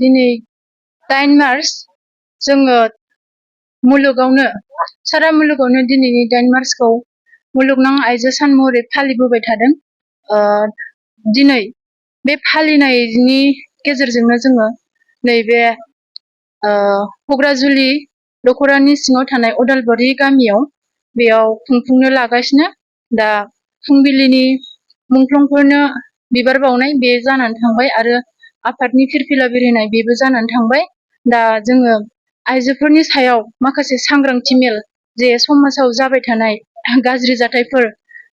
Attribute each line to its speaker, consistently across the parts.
Speaker 1: दिनै 8 मार्च जोङो मुलुगावनो सारा मुलुगावनो दिनैनि 8 मार्चखौ मुलुगनां आइजो सान महरै फालिबोबाय थादों। दिनै बे फालिनायनि गेजेरजोंनो जोङो नैबे कक्राझुलि दख'रानि सिङाव थानाय अदालबारि गामियाव बेयाव खुंफुंनो लागासिनो। दा फुंबिलिनि मुंख्लंफोरनो बिबार बावनाय बे जानानै थांबाय आरो आफादनि फिरफिला बिरहोनाय बेबो जानानै थांबाय। दा जोङो आइजोफोरनि सायाव माखासे सांग्रांथि मेल जे समाजाव जाबाय थानाय गाज्रि जाथायफोर,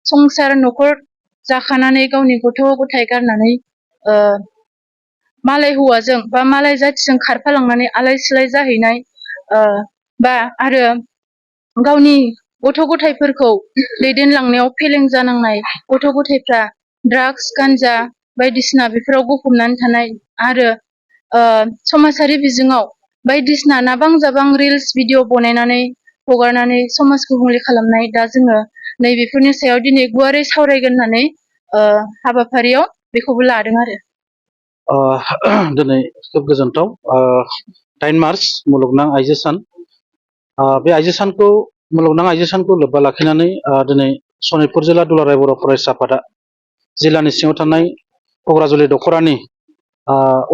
Speaker 1: संसार न'खर जाखानानै गावनि गथ' गथाय गारनानै मालाय हौवाजों बा मालाय जाथिजों खारफालांनानै आलाय सिलाय जाहैनाय, बा आरो गावनि गथ' गथायफोरखौ दैदेनलांनायाव फेलें जानांनाय गथ' गथायफ्रा ड्राग्स गान्जा बायदिसिना बेफोराव गफबनानै थानाय आरो समाजारि बिजोङाव बायदिसिना नाबां जाबां रिल्स भिडिअ बनायनानै हगारनानै समाज गुबुंले खालामनाय। दा जोङो नैबेफोरनि सायाव दिनै गुवारै सावरायगोन होननानै हाबाफारियाव बेखौबो लादों आरो।
Speaker 2: दिनै खोब गोजोनथाव 8 मार्च मुलुगनां आइजो सान। बे आइजो सानखौ मुलुगनां आइजो सानखौ लोब्बा लाखिनानै दिनै सनितपुर जिल्ला दुलाराय बर' फरायसा आफादा जिल्लानि सिङाव थानाय कक्राझुलि दख'रानि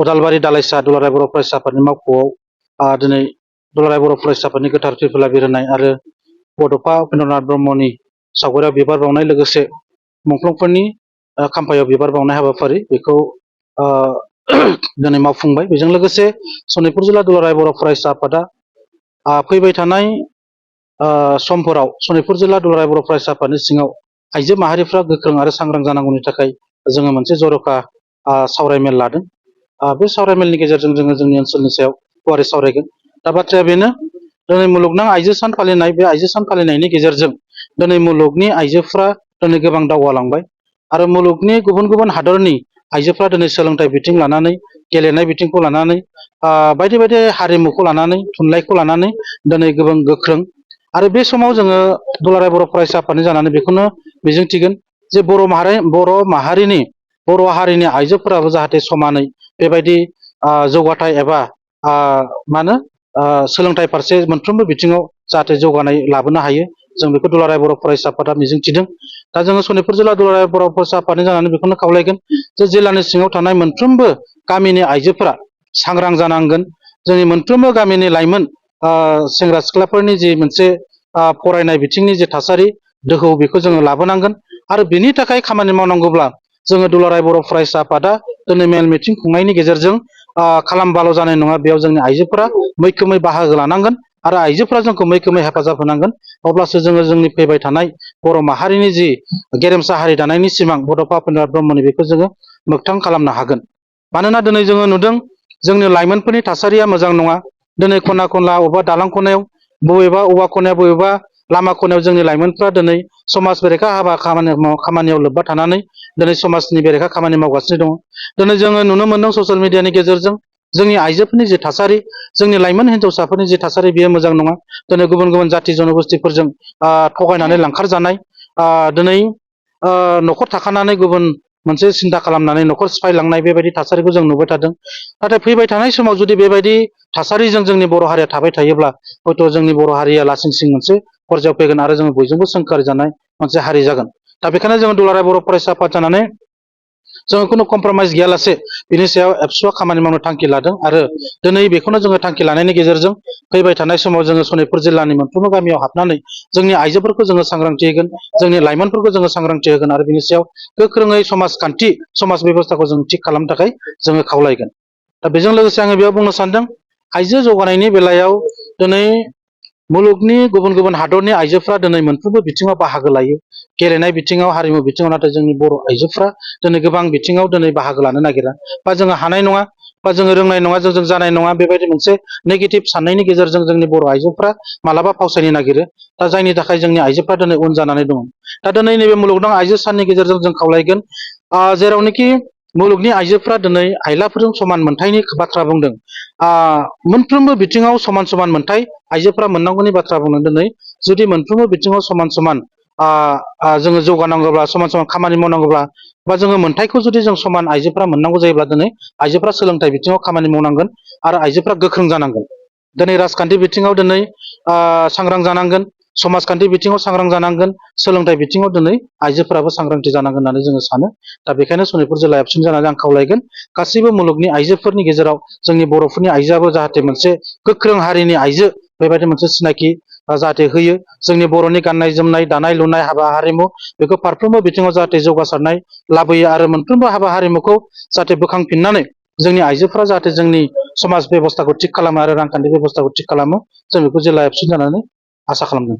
Speaker 2: अदालबारि दालाइसा दुलाराय बर' फरायसा आफादनि मावख'आव दिनै दुलाराय बर' फरायसा आफादनि गोथार फिरफिला बिरहोनाय आरो बड'फा उपेन्द्रनाथ ब्रह्मनि सावगारियाव बिबार बावनाय लोगोसे मुंख्लंफोरनि खाम्फायाव बिबार बावनाय हाबाफारि बेखौ दिनै मावफुंबाय। बेजों लोगोसे सनितपुर जिल्ला दुलाराय बर' फरायसा आफादा फैबाय थानाय समफोराव सनितपुर जिल्ला दुलाराय बर' फरायसा आफादनि सिङाव आइजो माहारिफ्रा गोख्रों आरो सांग्रां जानांगौनि थाखाय जोङो मोनसे जर'खा सावरायमेल लादों। बे सावरायमेलनि गेजेरजों जोङो जोंनि ओनसोलनि सायाव गुवारै सावरायगोन। दा बाथ्राया बेनो, दिनै मुलुगनां आइजो सान फालिनाय, बे आइजो सान फालिनायनि गेजेरजों दिनै मुलुगनि आइजोफ्रा दिनै गोबां दावगालांबाय आरो मुलुगनि गुबुन गुबुन हादरनि आइजोफ्रा दिनै सोलोंथाइ बिथिं लानानै, गेलेनाय बिथिंखौ लानानै, बायदि बायदि हारिमुखौ लानानै, थुनलाइखौ लानानै दिनै गोबां गोख्रों। आरो बे समाव जोङो दुलाराय बर' फरायसा आफादनि जानानै बेखौनो मिजिंथिगोन जे बर' हारिनि आइजोफोराबो जाहाथे समानै बेबायदि जौगाथाय एबा सोलोंथाइ फारसे मोनफ्रोमबो बिथिङाव जाहाथे जौगानाय लाबोनो हायो, जों बेखौ दुलाराय बर' फरायसा आफादा मिजिंथिदों। दा जोङो सनितपुर जिल्ला दुलाराय बर' फरायसा आफादनि जानानै बेखौनो खावलायगोन जे जिल्लानि सिङाव थानाय मोनफ्रोमबो गामिनि आइजोफोरा सांग्रां जानांगोन। जोंनि मोनफ्रोमबो गामिनि लाइमोन सेंग्रा सिख्लाफोरनि जि मोनसे फरायनाय बिथिंनि जे थासारि दोहौ, बेखौ जोङो लाबोनांगोन। आरो बेनि थाखाय खामानि मावनांगौब्ला जोङो दुलाराय बर' फरायसा आफादा दिनै मेल मिथिं खुंनायनि गेजेरजों खालामबाल' जानाय नङा, बेयाव जोंनि आइजोफोरा मैखोमै बाहागो लानांगोन आरो आइजोफोरा जोंखौ मैखोमै हेफाजाब होनांगोन। अब्लासो जोङो जोंनि फैबाय थानाय बर' माहारिनि जि गेरेमसा हारि दानायनि सिमां बड'फा उपेन्द्रनाथ ब्रह्मनि, बेखौ जोङो मोगथां खालामनो हागोन। मानोना दिनै जोङो नुदों जोंनि लाइमोनफोरनि थासारिया मोजां नङा। दिनै खना खनला बबेबा दालां खनायाव, बबेबा औवा खनायाव, बबेबा लामा खनायाव जोंनि लाइमोनफ्रा दिनै समाज बेरेखा हाबा खामानियाव लोब्बा थानानै दिनै समाजनि बेरेखा खामानि मावगासिनो दङ। दिनै जोङो नुनो मोनदों ससियेल मिडियानि गेजेरजों जोंनि आइजोफोरनि जि थासारि, जोंनि लाइमोन हिन्जावसाफोरनि जि थासारि, बेयो मोजां नङा। दिनै गुबुन गुबुन जाथि जनगोष्ठिफोरजों थगायनानै लांखारजानाय, दिनै न'खर थाखानानै गुबुन मोनसे सिन्था खालामनानै न'खर सिफायलांनाय, बेबायदि थासारिखौ जों नुबाय थादों। नाथाय फैबाय थानाय समाव जुदि बेबायदि थासारिजों जोंनि बर' हारिया थाबाय थायोब्ला हयथ' जोंनि बर' हारिया लासिं सिं मोनसे पर्यायाव फैगोन आरो जोङो बयजोंबो सोंखारि जानाय मोनसे हारि जागोन। दा बेखायनो जोङो दुलाराय बर' फरायसा आफाद जानानै जोङो खुनु कमप्रमाइस गैयालासे बिनि सायाव एबसुआ खामानि मावनो थांखि लादों। आरो दिनै बेखौनो जोङो थांखि लानायनि गेजेरजों फैबाय थानाय समाव जोङो सनितपुर जिल्लानि मोनफ्रोमबो गामियाव हाबनानै जोंनि आइजोफोरखौ जोङो सांग्रांथि होगोन, जोंनि लाइमोनफोरखौ जोङो सांग्रांथि होगोन आरो बिनि सायाव गोख्रोङै समाजखान्थि, समाज बेब'स्थाखौ जों थिग खालामनो थाखाय जोङो खावलायगोन। दा बेजों लोगोसे आङो बेयाव बुंनो सानदों, आइजो जौगानायनि बेलायाव दिनै मुलुगनि गुबुन गुबुन हादरनि आइजोफ्रा दिनै मोनफ्रोमबो बिथिङाव बाहागो लायो, गेलेनाय बिथिङाव, हारिमु बिथिङाव। नाथाय जोंनि बर' आइजोफ्रा दिनै गोबां बिथिङाव दिनै बाहागो लानो नागिरा, बा जोङो हानाय नङा, बा जोङो रोंनाय नङा, जों जानाय नङा, बेबायदि मोनसे नेगेटिभ साननायनि गेजेरजों जोंनि बर' आइजोफ्रा मालाबा फावसायनो नागिरो। दा जायनि थाखाय जोंनि आइजोफ्रा दिनै उन जानानै दङ। दा दिनै नैबे मुलुगनां आइजो साननि गेजेरजों जों खावलायगोन, जेरावनोखि मुलुगनि आइजोफ्रा दिनै आइलाफोरजों समान मोनथायनि बाथ्रा बुंदों, मोनफ्रोमबो बिथिङाव समान समान मोनथाय आइजोफ्रा मोननांगौनि बाथ्रा बुंदों। दिनै जुदि मोनफ्रोमबो बिथिङाव समान समान जोङो जौगानांगौब्ला समान समान खामानि मावनांगौब्ला बा जोङो मोन्थायखौ जुदि जों समान आइजोफोरा मोननांगौ जायोब्ला दिनै आइजोफोरा सोलोंथाइ बिथिङाव खामानि मावनांगोन आरो आइजोफोरा गोख्रों जानांगोन। दिनै राजखान्थि बिथिङाव दिनै सांग्रां जानांगोन, समाजखान्थि बिथिङाव सांग्रां जानांगोन, सोलोंथाइ बिथिङाव दिनै आइजोफोराबो सांग्रांथि जानांगोन होननानै जोङो सानो। दा बेखायनो सनितपुर जिल्ला एबसुनि जानानै आं खावलायगोन गासैबो मुलुगनि आइजोफोरनि गेजेराव जोंनि बर'फोरनि आइजोआबो जाहाथे मोनसे गोख्रों हारिनि आइजो बेबायदि मोनसे सिनायथि जाहाथे होयो। जोंनि बर'नि गाननाय जोमनाय, दानाय लुनाय, हाबा हारिमु बेखौ फारफ्रोमबो बिथिङाव जाहाथे जौगासारनाय लाबोयो आरो मोनफ्रोमबो हाबा हारिमुखौ जाहाथे बोखांफिननानै जोंनि आइजोफोरा जाहाथे जोंनि समाज बेब'स्थाखौ थिग खालामो आरो रांखान्थि बेब'स्थाखौ थिग खालामो। जों बेखौ जिल्ला एबसु जानानै आसा खालामदों।